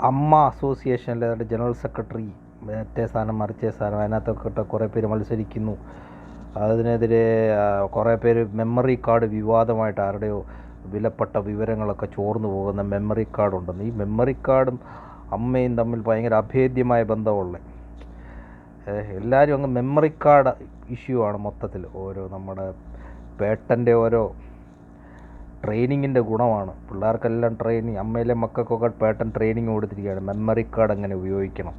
അമ്മ അസോസിയേഷനിലെ general secretary മറ്റേ സാധനം മറിച്ചേ സാധനം അതിനകത്തൊക്കെ കുറേ പേര് മത്സരിക്കുന്നു. അതിനെതിരെ കുറേ പേര് മെമ്മറി കാർഡ് വിവാദമായിട്ട് ആരുടെയോ വിലപ്പെട്ട വിവരങ്ങളൊക്കെ ചോർന്നു പോകുന്ന മെമ്മറി കാർഡുണ്ടെന്ന്. ഈ മെമ്മറി കാർഡും അമ്മയും തമ്മിൽ ഭയങ്കര അഭേദ്യമായ ബന്ധമുള്ള എല്ലാവരും അങ്ങ് മെമ്മറി കാർഡ് ഇഷ്യൂ ആണ് മൊത്തത്തിൽ. ഓരോ നമ്മുടെ പേട്ടൻ്റെ ഓരോ ട്രെയിനിങ്ങിൻ്റെ ഗുണമാണ്. പിള്ളേർക്കെല്ലാം ട്രെയിനിങ്, അമ്മയിലെ മക്കൾക്കൊക്കെ പേട്ടൻ ട്രെയിനിങ് കൊടുത്തിരിക്കുകയാണ് മെമ്മറി കാർഡ് എങ്ങനെ ഉപയോഗിക്കണം.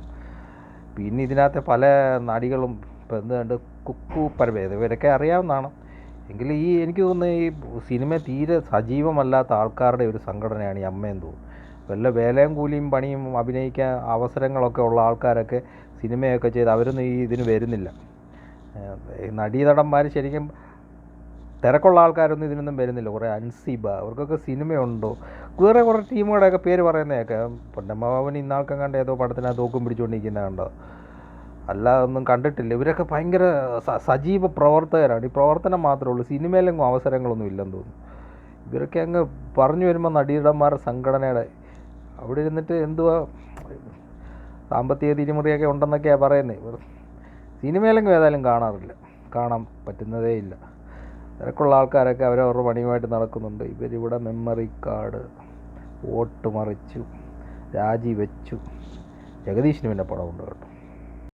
പിന്നെ ഇതിനകത്ത് പല നടികളും ഇപ്പോൾ എന്തുകൊണ്ട് കുക്കു പരമേത് ഇവരൊക്കെ അറിയാവുന്നതാണ്. എങ്കിലും എനിക്ക് തോന്നുന്നത് ഈ സിനിമ തീരെ സജീവമല്ലാത്ത ആൾക്കാരുടെ ഒരു സംഘടനയാണ് ഈ അമ്മയെന്ന് തോന്നുന്നു. വല്ല വേലയും കൂലിയും പണിയും അഭിനയിക്കാൻ അവസരങ്ങളൊക്കെ ഉള്ള ആൾക്കാരൊക്കെ സിനിമയൊക്കെ ചെയ്ത് അവരൊന്നും ഇതിന് വരുന്നില്ല. ഈ നടീനടന്മാർ ശരിക്കും തിരക്കുള്ള ആൾക്കാരൊന്നും ഇതിനൊന്നും വരുന്നില്ല. കുറേ അൻസിബ അവർക്കൊക്കെ സിനിമയുണ്ടോ, വേറെ കുറേ ടീമുകളുടെയൊക്കെ പേര് പറയുന്നതൊക്കെ. പൊന്നമ്മാവൻ ഇന്നാൾക്കം കണ്ട ഏതോ പടത്തിനകത്ത് തോക്കും പിടിച്ചുകൊണ്ടിരിക്കുന്നത് കണ്ടോ, അല്ലാതെ ഒന്നും കണ്ടിട്ടില്ല. ഇവരൊക്കെ ഭയങ്കര സജീവ പ്രവർത്തകരാണ്. ഈ പ്രവർത്തനം മാത്രമേ ഉള്ളൂ, സിനിമയിലെങ്ങും അവസരങ്ങളൊന്നും ഇല്ലെന്ന് തോന്നുന്നു. ഇവരൊക്കെ അങ്ങ് പറഞ്ഞു വരുമ്പോൾ നടീടന്മാരുടെ സംഘടനയുടെ അവിടെ ഇരുന്നിട്ട് എന്തുവാ സാമ്പത്തിക തിരിമറിയൊക്കെ ഉണ്ടെന്നൊക്കെയാണ് പറയുന്നത്. സിനിമയിലെങ്ങും ഏതായാലും കാണാൻ പറ്റുന്നതേ ഇല്ല. തിരക്കുള്ള ആൾക്കാരൊക്കെ അവരവരുടെ പണിയുമായിട്ട് നടക്കുന്നുണ്ട്. ഇവരിവിടെ മെമ്മറി കാർഡ്, വോട്ട് മറിച്ചു, രാജിവെച്ചു. ജഗദീഷിന് പിന്നെ പടമുണ്ട് കേട്ടോ.